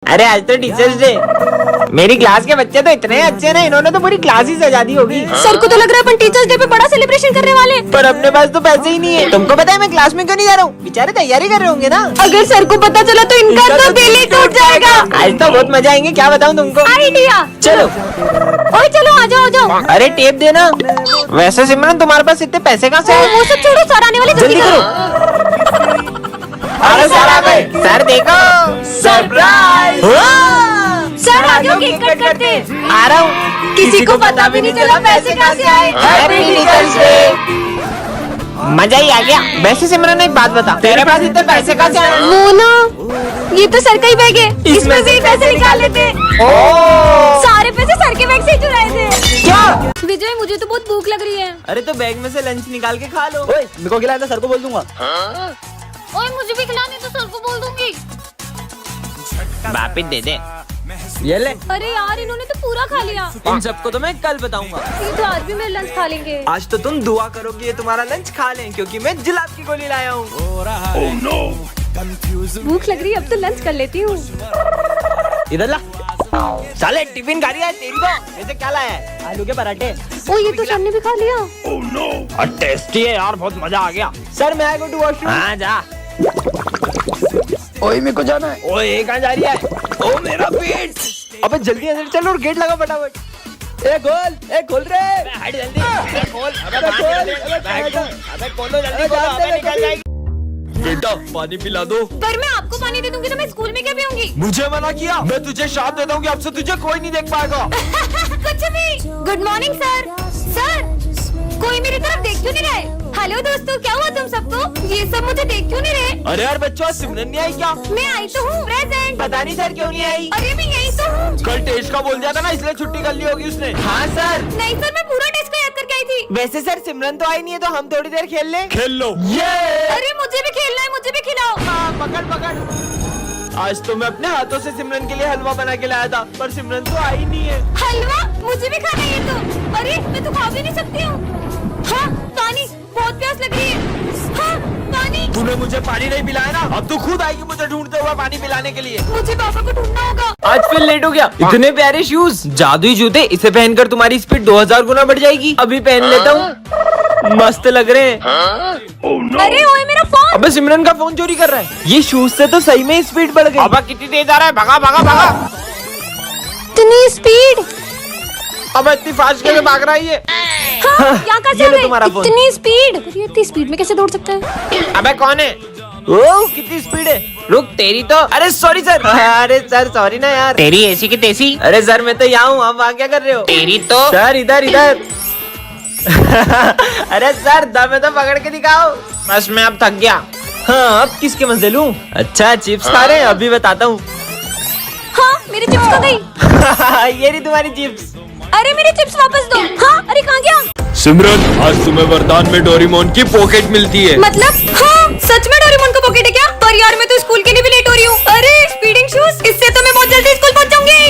अरे आज तो टीचर्स डे। मेरी क्लास के बच्चे तो इतने अच्छे ना, इन्होंने तो पूरी क्लास ही सजा दी होगी। सर को तो लग रहा है अपन टीचर्स डे पे बड़ा सेलिब्रेशन करने वाले हैं। पर अपने पास तो पैसे ही नहीं है। तुमको पता है मैं क्लास में क्यों नहीं जा रहा हूँ? बेचारे तैयारी कर रहे होंगे ना। अगर सर को पता चला तो इनका तो दिल ही टूट जाएगा। आज तो बहुत मजा आएंगे, क्या बताऊँ तुमको। आइडिया। चलो ओए चलो आ जाओ आ जाओ। अरे टेप देना। वैसे सिमरन तुम्हारे पास इतने पैसे कहाँ से आए? वो सब छोड़ो, सर आने वाले, जल्दी करो। अरे सर आ गए। सर देखो सरप्राइज। सर आ जाओ, केक कट करते। आ रहा हूँ। किसी को पता भी नहीं चला पैसे कहाँ से आए। Happy teachers day. मजा ही आ गया। वैसे सिमरन एक बात बता, तेरे पास इतने पैसे कहाँ से आए? मोना, ये तो सर का ही बैग है, इसमें से ही पैसे निकाल लेते। ओह सारे पैसे सर के बैग से ही चुराए थे। क्या? विजय मुझे तो बहुत भूख लग रही है। अरे तो बैग में से लंच निकाल के खा लो। ओए मेरे को खिलाया था, सर को बोल दूंगा। ओए मुझे भी खिलाने तो सर को बोल दूंगी। वापिस दे दे। ये ले। अरे यार इन्होंने तो पूरा खा लिया। इन सबको तो मैं कल बताऊंगा। ये तो आज भी मेरा लंच खा लेंगे। आज तो तुम दुआ करोगे ये तुम्हारा लंच खा लें, क्योंकि मैं जिलाब की गोली लाया हूँ। भूख लग रही है, अब तो लंच कर लेती हूँ। इधर ला। साले टिफिन खा रही है तेरी तो। ऐसे क्या लाया है? आलू के पराठे। ओ ये तो सर ने भी खा लिया। टेस्टी है यार, बहुत मजा आ गया। सर मैं गो टू वॉशरूम। हाँ जा। ओए मेरे को जाना है। ओए ये कहाँ जा रही है? ओ मेरा पेट। अबे जल्दी अंदर चल और गेट लगा फटाफट। ए खोल रे। हट जल्दी। अबे खोल। अबे खोल। अबे खोलो जल्दी, खोलो। अबे निकल जाएगी। बेटा पानी पिला दो। पर मैं आपको पानी दे दूंगी तो मैं स्कूल में क्या पीऊंगी? मुझे मना किया? मैं तुझे शाप दे दूंगी, अब से तुझे कोई नहीं देख पाएगा। कुछ भी। Good morning sir. सर कोई मेरी तरफ देख क्यों नहीं रहे? हेलो दोस्तों, क्या हुआ तुम सबको? ये सब मुझे देख क्यों नहीं रहे? अरे यार बच्चों, सिमरन नहीं आई क्या? मैं आई तो हूँ, प्रेजेंट। पता नहीं सर क्यों नहीं आई। अरे मैं यही तो हूँ। कल टेस्ट का बोल दिया था ना, इसलिए छुट्टी कर ली होगी उसने। हाँ सर। नहीं सर, मैं पूरा टेस्ट को याद करके आई थी। वैसे सर सिमरन तो आई नहीं है, तो हम थोड़ी देर खेल लें। खेल लो। ये अरे मुझे भी खेलना है, मुझे भी खिलाओ। हाँ, पकड़ पकड़। आज तो मैं अपने हाथों से सिमरन के लिए हलवा बना के लाया था, पर सिमरन तो आई नहीं है। हलवा? मुझे भी खाना है ये तो। अरे मैं तो खा भी नहीं सकती हूँ। हाँ पानी, बहुत प्यास लग रही है। हाँ पानी। तूने मुझे पानी नहीं पिलाया ना, अब तू खुद आएगी मुझे ढूंढते हुए पानी पिलाने के लिए। मुझे पापा को ढूंढना होगा। आज फिर लेट हो गया। इतने प्यारे शूज, जादुई जूते, इसे पहनकर तुम्हारी स्पीड 2000 गुना बढ़ जाएगी। अभी पहन लेता हूँ, मस्त लग रहे हैं। अरे ओए मेरा फोन। अबे सिमरन का फोन चोरी कर रहा है। ये शूज से तो सही में स्पीड बढ़ गई। अबे कितनी तेज आ रहा है, भगा भगा भगा। इतनी स्पीड। अब इतनी फास्ट कैसे भाग रहा है ये? हाँ, यहाँ का ये लो तुम्हारा फोन। इतनी स्पीड। ये इतनी स्पीड में कैसे दौड़ सकता है? अबे कौन है? ओह कितनी स्पीड है। रुक तेरी तो। अरे सॉरी सर। अरे सर सॉरी ना यार। तेरी ऐसी की तैसी। अरे सर मैं तो यहाँ हूँ, आप वहाँ क्या कर रहे हो? तेरी तो। सर इधर इधर। अरे सर दम है तो पकड़ के दिखाओ। बस मैं अब थक गया। हाँ अब किसके मजे लूं? अच्छा चिप्स खा रहे हैं, अभी बताता हूँ। हाँ मेरी चिप्स खा गई। ये रही तुम्हारी चिप्स। अरे मेरी चिप्स वापस दो। हाँ अरे कहाँ गया? सिमरन आज तुम्हें वरदान में डोरेमोन की पॉकेट मिलती है। मतलब? हाँ सच में डोरेमोन का पॉकेट है क्या? पर यार मैं तो स्कूल के लिए भी लेट हो रही हूँ। अरे स्पीडिंग शूज, इससे तो मैं बहुत जल्दी स्कूल पहुँच जाऊंगी।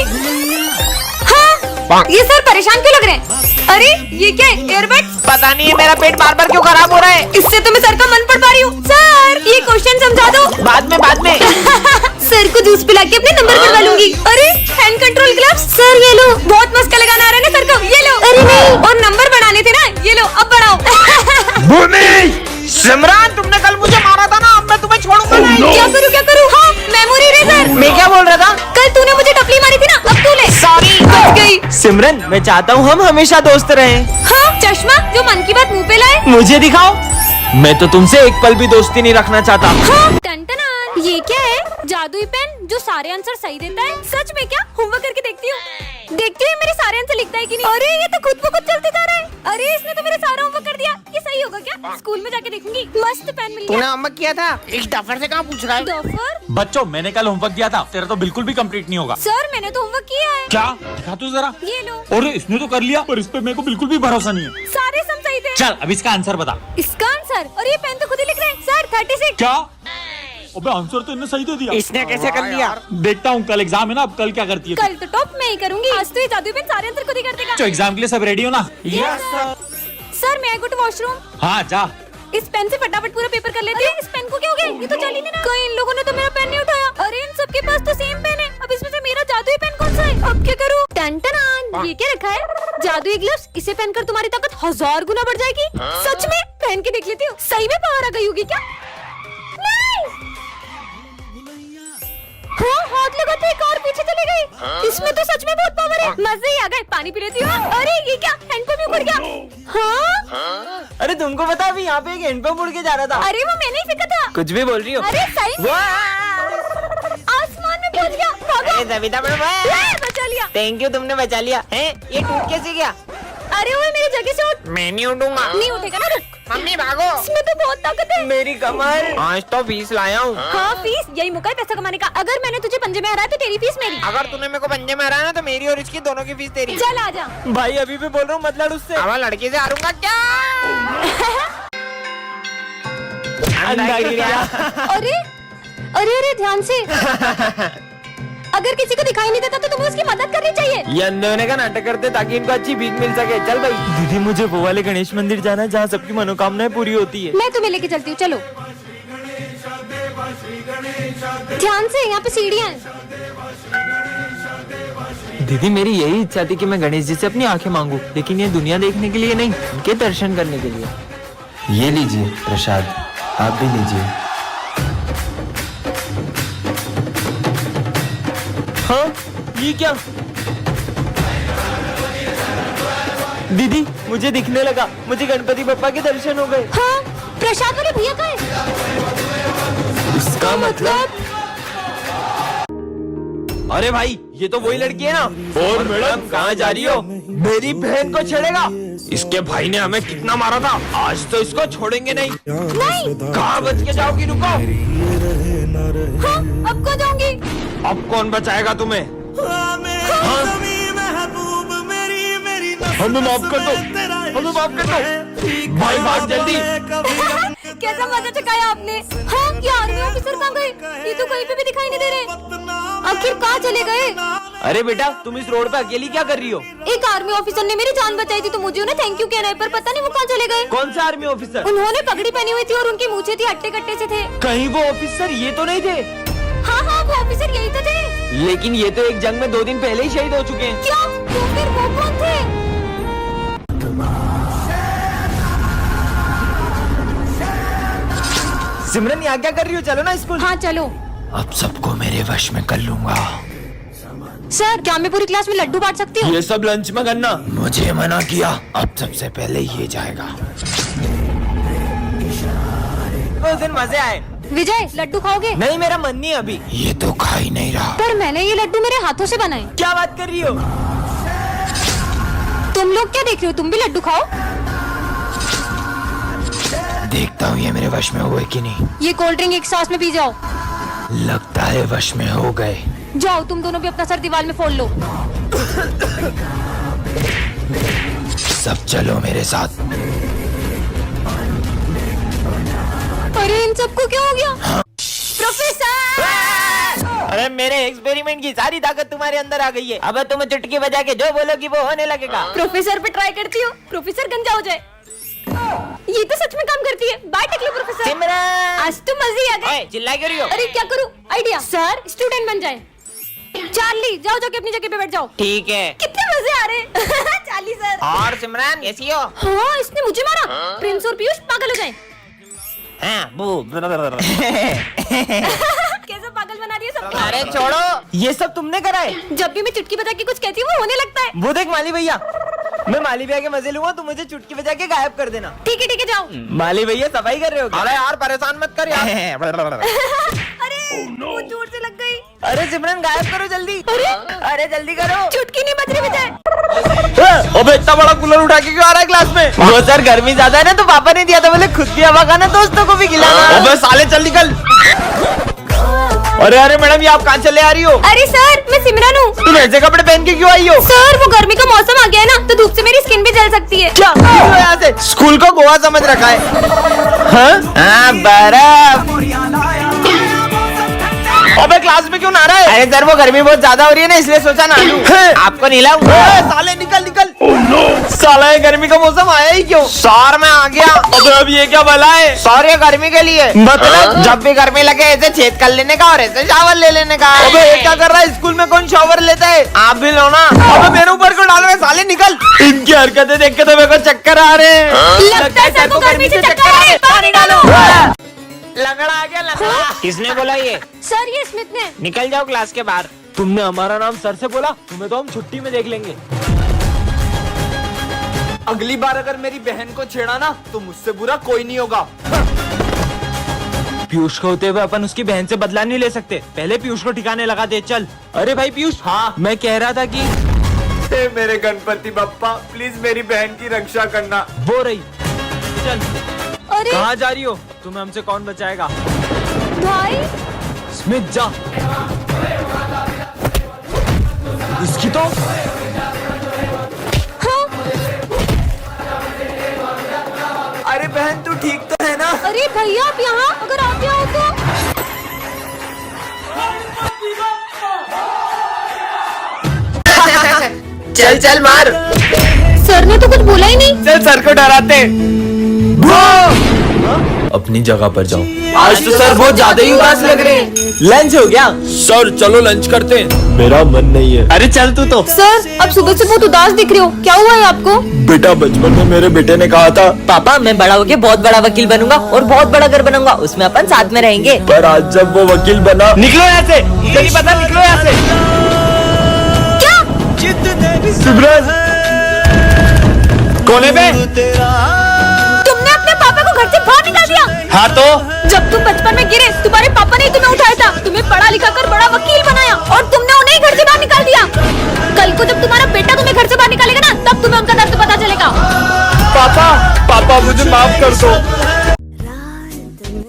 हाँ ये सर परेशान क्यों लग रहे हैं? अरे ये क्या है, एयरबड? पता नहीं है मेरा पेट बार बार क्यों खराब हो रहा है। इससे तो मैं सर का मन पढ़ पा रही हूँ। सर ये क्वेश्चन समझा दो। बाद में। सर को जूस पिला के अपने नंबर बढ़वा लूंगी। अरे हैंड कंट्रोल ग्लव्स। सर ये लो, बहुत मस्का लगाना आ रहा है ना सर को, ये लो। अरे नहीं, और नंबर बढ़ाने थे ना, ये लो अब बढ़ाओ। भूमि सिमरन तुमने कल मुझे मारा था ना, अब मैं तुम्हें छोड़ूंगा नहीं। क्या करूँ? हाँ मेमोरी इरेजर। मैं क्या बोल रहा था? कल तूने मुझे टपली मारी थी ना, अब तू ले। सॉरी। बच गई। सिमरन मैं चाहता हूँ हम हमेशा दोस्त रहें। हाँ चश्मा जो मन की बात मुंह पे लाए। मुझे दिखाओ। मैं तो तुमसे एक पल भी दोस्ती नहीं रखना चाहता। हाँ टन-टन-टन। ये क्या है? जादुई पेन जो सारे आंसर सही देता है। सच में क्या? होमवर्क करके देखती हूँ मेरे सारे आंसर लिखता है कि नहीं। अरे ये तो खुद ब खुद चलते जा रहा है। अरे इसने तो मेरे सारा होमवर्क कर दिया। ये सही होगा क्या? स्कूल में जाके देखूंगी। मस्त पेन मिल तूने गया। होमवर्क किया था? इस डफर से कहाँ पूछ रहा है? डॉफर? बच्चों मैंने कल होमवर्क दिया था, तेरा तो बिल्कुल भी कंप्लीट नहीं होगा। सर मैंने तो होमवर्क किया है। क्या दिखा तू जरा। ये लो। अरे इसने तो कर लिया, पर इस पे मेरे को बिल्कुल भी भरोसा नहीं है। सारे सम सही थे। चल अब इसका आंसर बता। इसका आंसर? और ये पेन तो खुद ही लिख रहे हैं सर। 36। क्या? अबे आंसर तो इन्हें सही दे दिया। इसने कैसे कर लिया? देखता हूँ कल एग्जाम है ना, अब कल क्या करती है। कल तो टॉप मैं ही करूंगी। आज तो ये जादुई पेन सारे आंसर खुद ही कर देगा। तो एग्जाम के लिए सब रेडी हो ना? सर मैं गो टू वॉशरूम। हाँ जा। इस पेन से फटाफट पूरा पेपर कर लेती हूँ। इस पेन को क्या हो गया? ये तो चल ही नहीं रहा। कई इन लोगों ने तो मेरा पेन नहीं उठाया। अरे इन सबके पास तो सेम पेन है। अब इसमें से मेरा जादुई पेन कौन सा है? अब क्या करूँ? टन-टनान, ये क्या रखा है? जादुई ग्लव्स। इसे पहनकर तुम्हारी ताकत 1000 गुना बढ़ जाएगी। सच में? पहन के देख लेती हूँ। सही में पावर आ गई होगी क्या? नहीं। हाँ, हाथ लगाते एक और पीछे चले गए। इसमें तो सच में बहुत पावर है। मजे ही आ गए। पानी पी लेती हूँ। अरे ये क्या? हैंडपंप उड़ गया। हाँ? अरे तुमको पता अभी यहाँ पे एक हैंडपंप उड़ के जा रहा था। अरे वो मैंने ही फेंका था। कुछ भी बोल रही हो? अरे सही में? आसमान में पहुंच गया। भागो। अरे सविता मैडम, बचा लिया। थैंक यू, तुमने बचा लिया। है ये टूट कैसे गया? अरे वो मेरी जगह से उठ। मैं नहीं उठूंगा। नहीं उठेगा ना, रुक। मम्मी भागो। इसमें तो बहुत ताकत है। मेरी कमर। आज तो फीस लाया हूँ। हाँ, फीस यही मौका है पैसा कमाने का। अगर मैंने तुझे पंजे में हराया तो तेरी फीस मेरी। अगर तूने मेरे को पंजे में हराया ना तो मेरी और इसकी दोनों की फीस तेरी। चल आजा। भाई अभी भी बोल रहा हूँ, मत लड़ उससे। अब लड़की से हारूंगा क्या? अंधा गिर गया। अरे अरे अरे ध्यान से। अगर किसी को दिखाई नहीं देता तो तुम्हें उसकी मदद करनी चाहिए। ये अंधे होने का नाटक करते ताकि इनको अच्छी भीख मिल सके। चल भाई। दीदी मुझे वो वाले गणेश मंदिर जाना है जहाँ सबकी मनोकामनाएं पूरी होती है। मैं तुम्हें लेके चलती हूँ, चलो। ध्यान से, यहाँ पे सीढ़ियाँ हैं। दीदी मेरी यही इच्छा थी कि मैं गणेश जी से अपनी आंखें मांगू, लेकिन ये दुनिया देखने के लिए नहीं, उनके दर्शन करने के लिए। ये लीजिए प्रसाद, आप भी लीजिए। हाँ ये क्या? दीदी मुझे दिखने लगा, मुझे गणपति बप्पा के दर्शन हो गए। हाँ, प्रसाद वाले भैया का है। इसका मतलब? अरे भाई ये तो वही लड़की है ना। और मैडम कहाँ जा रही हो? मेरी बहन को छेड़ेगा? इसके भाई ने हमें कितना मारा था, आज तो इसको छोड़ेंगे नहीं। नहीं। कहाँ बच के जाओगी? रुको। हाँ, अब को जाऊंगी। अब कौन बचाएगा तुम्हें? हमें माफ कर दो, हमें माफ कर दो। भाई भाग जल्दी। कैसा मजा चकाया आपने। हाँ, ये आर्मी ऑफिसर कहाँ गए? ये तो कहीं पे भी दिखाई नहीं दे रहे। आखिर कहाँ चले गए? अरे बेटा तुम इस रोड पे अकेली क्या कर रही हो? एक आर्मी ऑफिसर ने मेरी जान बचाई थी तो मुझे उन्हें थैंक यू कहना है, पर पता नहीं वो कहाँ चले गए। कौन सा आर्मी ऑफिसर? उन्होंने पगड़ी पहनी हुई थी और उनकी मूछें थी हट्टे कट्टे से थे। कहीं वो ऑफिसर ये तो नहीं थे? हाँ हाँ, वो ऑफिसर यही तो थे। लेकिन ये तो एक जंग में 2 दिन पहले ही शहीद हो चुके हैं। क्या? तो फिर वो कौन थे? सिमरन यहाँ क्या कर रही हो? चलो ना स्कूल। हाँ चलो। अब सबको मेरे वश में कर लूंगा। सर क्या मैं पूरी क्लास में लड्डू बांट सकती हूँ? ये सब लंच में करना। मुझे मना किया, अब सबसे पहले ये जाएगा। उस दिन मजे आए। विजय लड्डू खाओगे? नहीं मेरा मन नहीं अभी। ये तो खा ही नहीं रहा। पर मैंने ये लड्डू मेरे हाथों से बनाए। क्या बात कर रही हो? तुम लोग क्या देख रहे हो? तुम भी लड्डू खाओ। देखता हूँ ये मेरे वश में हुए कि नहीं। ये कोल्ड ड्रिंक एक सांस में पी जाओ। लगता है वश में हो गए। जाओ तुम दोनों भी अपना सर दीवार में फोड़ लो। सब चलो मेरे साथ। अरे इन सबको क्या हो गया? प्रोफेसर! अरे मेरे एक्सपेरिमेंट की सारी ताकत तुम्हारे अंदर आ गई है। अब तुम चुटकी बजा के जो बोलोगी वो होने लगेगा। प्रोफेसर पे ट्राई करती हूँ, प्रोफेसर गंजा हो जाए। ये तो सच में काम करती है। बाय टकली प्रोफेसर। सिमरन! आज तो मजे ही आ गए। चिल्ला क्यों रही हो? अरे क्या करूँ? आइडिया। सर स्टूडेंट बन जाए। चार्ली जाओ जाके अपनी जगह पे बैठ जाओ। ठीक है। कितने मजे आ रहे हैं। Charlie sir. और सिमरन कैसी हो? हाँ इसने मुझे मारा। प्रिंस और पीयूष पागल हो जाए। हाँ, कैसे पागल बना दिया सबको। अरे छोड़ो, ये सब तुमने करा है। जब भी मैं चुटकी बजा के कुछ कहती हूँ वो होने लगता है। वो देख माली भैया, मैं माली भैया के मजे लूंगा, तुम मुझे चुटकी बजा के गायब कर देना। ठीक है जाओ। माली भैया सफाई कर रहे हो क्या? अरे यार परेशान मत कर यार। अरे वो जोर से लग गई। अरे सिमरन गायब करो जल्दी। अरे जल्दी करो। चुटकी नहीं बज रही विजय। अबे इतना बड़ा कूलर उठा के क्यों आ रहा है क्लास में? वो सर गर्मी ज्यादा है ना तो पापा ने दिया था, बोले खुद भी हवा खाना दोस्तों को भी खिलाना। अबे साले चल निकल। अरे अरे मैडम ये आप कहाँ चले आ रही हो? अरे सर मैं सिमरन हूँ। तुम ऐसे कपड़े पहन के क्यों आई हो? सर वो गर्मी का मौसम आ गया है ना तो धूप से मेरी स्किन भी जल सकती है। क्या यहाँ से स्कूल को गोवा समझ रखा है? हाँ बर्फ। अबे क्लास में क्यों नहा रहा है? अरे सर वो गर्मी बहुत ज्यादा हो रही है ना, इसलिए सोचा नहा लूं। आपको नहलाऊं? साले निकल निकल। साला ये गर्मी का मौसम आया ही क्यों? सर मैं आ गया। अबे अब ये क्या भला है? सर ये गर्मी के लिए, मतलब जब भी गर्मी लगे ऐसे छेद कर लेने का और ऐसे शावर ले लेने का। अबे ये क्या कर रहा है? स्कूल में कौन शावर लेता है? आप भी लो ना। अबे मेरे ऊपर क्यों डाल रहे? साले निकल। इनकी हरकतें देख के तो मेरे को चक्कर आ रहे हैं। लगता है सर को गर्मी से चक्कर आ रहे हैं, पानी डालो। लगड़ा आ गया लगड़ा। किसने बोला ये? सर ये स्मिथ ने। निकल जाओ क्लास के बाहर। तुमने हमारा नाम सर से बोला, तुम्हें तो हम छुट्टी में देख लेंगे। अगली बार अगर मेरी बहन को छेड़ा ना तो मुझसे बुरा कोई नहीं होगा। पीयूष को होते हुए अपन उसकी बहन से बदला नहीं ले सकते, पहले पीयूष को ठिकाने लगा दे। चल। अरे भाई पीयूष, हाँ मैं कह रहा था कि मेरे गणपति बप्पा प्लीज मेरी बहन की रक्षा करना। वो रही। चल। अरे कहाँ जा रही हो? तुम्हें हमसे कौन बचाएगा? भाई स्मिथ जा। इसकी तो हाँ। अरे बहन तू ठीक तो है ना? अरे भैया आप यहाँ, अगर आप यहाँ हो तो। चल चल मार। सर ने तो कुछ बोला ही नहीं। चल सर को डराते। अपनी जगह पर जाओ। आज तो सर बहुत ज्यादा ही उदास लग रहे हैं। लंच हो गया? सर चलो लंच करते हैं। मेरा मन नहीं है। अरे चल तू तो। सर अब सुबह से बहुत उदास दिख रहे हो, क्या हुआ है आपको? बेटा बचपन में मेरे बेटे ने कहा था पापा मैं बड़ा होके बहुत बड़ा वकील बनूंगा और बहुत बड़ा घर बनूंगा, उसमें अपन साथ में रहेंगे। पर आज जब वो वकील बना। निकलो यहाँ से, मुझे नहीं पता, निकलो यहाँ से। सिमरन कौन है बे? तुमने अपने पापा को घर से बाहर निकाल दिया। हाँ तो जब तुम बचपन में गिरे तुम्हारे पापा ने तुम्हें उठाया था, तुम्हें पढ़ा लिखा कर बड़ा वकील बनाया और तुमने उन्हें घर से बाहर निकाल दिया। कल को जब तुम्हारा बेटा तुम्हें घर से बाहर निकालेगा ना, तब तुम्हें उनका दर्द पता चलेगा। पापा मुझे माफ कर दो।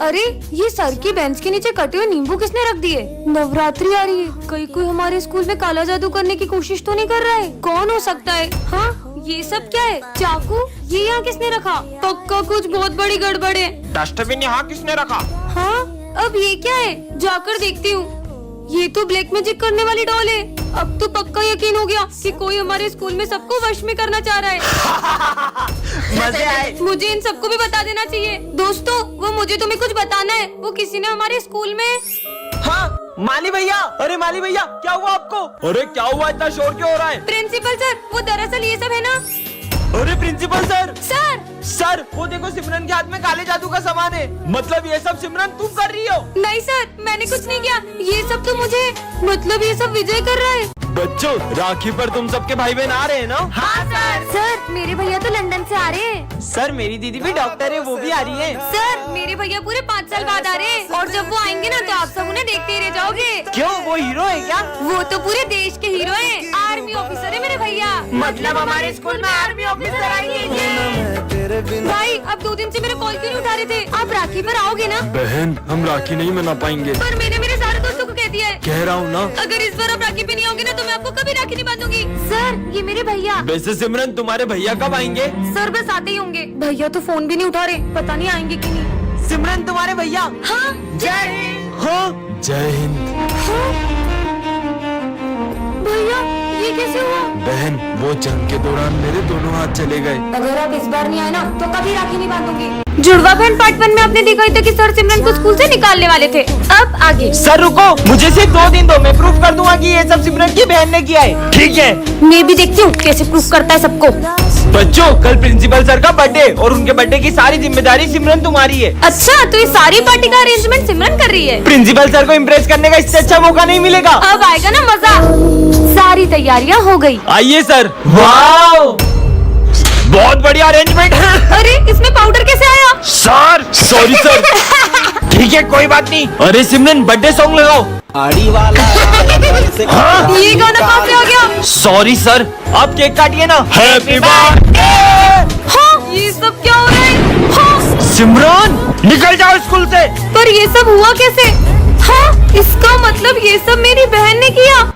अरे ये सर की बेंच के नीचे कटे हुए नींबू किसने रख दिए? नवरात्रि आ रही है, कोई हमारे स्कूल में काला जादू करने की कोशिश तो नहीं कर रहा है? कौन हो सकता है? हाँ ये सब क्या है? चाकू ये यहाँ किसने रखा? पक्का कुछ बहुत बड़ी गड़बड़ है। डस्टबिन यहाँ किसने रखा? हाँ अब ये क्या है? जाकर देखती हूँ। ये तो ब्लैक मैजिक करने वाली डॉल है। अब तो पक्का यकीन हो गया कि कोई हमारे स्कूल में सबको वश में करना चाह रहा है। मजे आए। मुझे इन सबको भी बता देना चाहिए। दोस्तों वो मुझे तुम्हें कुछ बताना है। वो किसी ने हमारे स्कूल में। हाँ माली भैया। अरे माली भैया क्या हुआ आपको? अरे क्या हुआ, इतना शोर क्यों हो रहा है? प्रिंसिपल सर वो दरअसल ये सब है ना। अरे प्रिंसिपल सर। सर वो देखो सिमरन के हाथ में काले जादू का सामान है। मतलब ये सब सिमरन तुम कर रही हो? नहीं सर मैंने कुछ नहीं किया, ये सब तो मुझे, मतलब ये सब विजय कर रहा है। बच्चों राखी पर तुम सबके भाई बहन आ रहे हैं ना? हाँ सर मेरे भैया तो लंदन से आ रहे हैं। सर मेरी दीदी भी डॉक्टर है, वो भी आ रही है। सर मेरे भैया पूरे 5 साल बाद आ रहे हैं और जब वो आएंगे ना तो आप सब उन्हें देखते ही रह जाओगे। क्यों वो हीरो है क्या? वो तो पूरे देश के हीरो हैं। आर्मी ऑफिसर है मेरे भैया। मतलब हमारे स्कूल में आर्मी ऑफिसर आएंगे। भाई अब 2 दिन से मेरे कॉल क्यों नहीं उठा रहे थे? आप राखी पर आओगे ना? बहन हम राखी नहीं मना पाएंगे। पर मैंने मेरे सारे दोस्तों को कह दिया है। कह रहा हूँ ना। अगर इस बार आप राखी पे नहीं आओगे ना तो मैं आपको कभी राखी नहीं बांधूंगी। सर ये मेरे भैया। वैसे सिमरन तुम्हारे भैया कब आएंगे? सर बस आते ही होंगे। भैया तो फोन भी नहीं उठा रहे, पता नहीं आएंगे कि नहीं। सिमरन तुम्हारे भैया? हाँ जय हिंद। हाँ जय हिंद। भैया ये कैसे हुआ? बहन वो जंग के दौरान मेरे दोनों हाथ चले गए। अगर आप इस बार नहीं आए ना तो कभी राखी नहीं बांधूंगी। जुड़वा बहन पार्ट 1 में आपने देखा ही था कि सर सिमरन को स्कूल से निकालने वाले थे। अब आगे। सर रुको, मुझे सिर्फ 2 दिन दो, मैं प्रूफ कर दूंगा कि ये सब सिमरन की बहन ने किया है। ठीक है मैं भी देखती हूँ कैसे प्रूफ करता है सबको। बच्चों कल प्रिंसिपल सर का बर्थडे और उनके बर्थडे की सारी जिम्मेदारी सिमरन तुम्हारी है। अच्छा तो ये सारी पार्टी का अरेंजमेंट सिमरन कर रही है। प्रिंसिपल सर को इम्प्रेस करने का इससे अच्छा मौका नहीं मिलेगा। अब आएगा ना मजा। सारी तैयारियां हो गई। आइए सर। वाओ बहुत बढ़िया अरेंजमेंट है। अरे इसमें पाउडर कैसे आया? Sir sorry sir. ठीक है कोई बात नहीं। अरे सिमरन बर्थडे सॉन्ग लगाओ। आड़ी वाला हाँ? ये गाना कहाँ से आ गया? सॉरी सर, आप केक काटिए ना। Happy birthday. हाँ ये सब क्या हो रहा है? हाँ सिमरन निकल जाओ स्कूल से। पर ये सब हुआ कैसे? हाँ इसका मतलब ये सब मेरी बहन ने किया।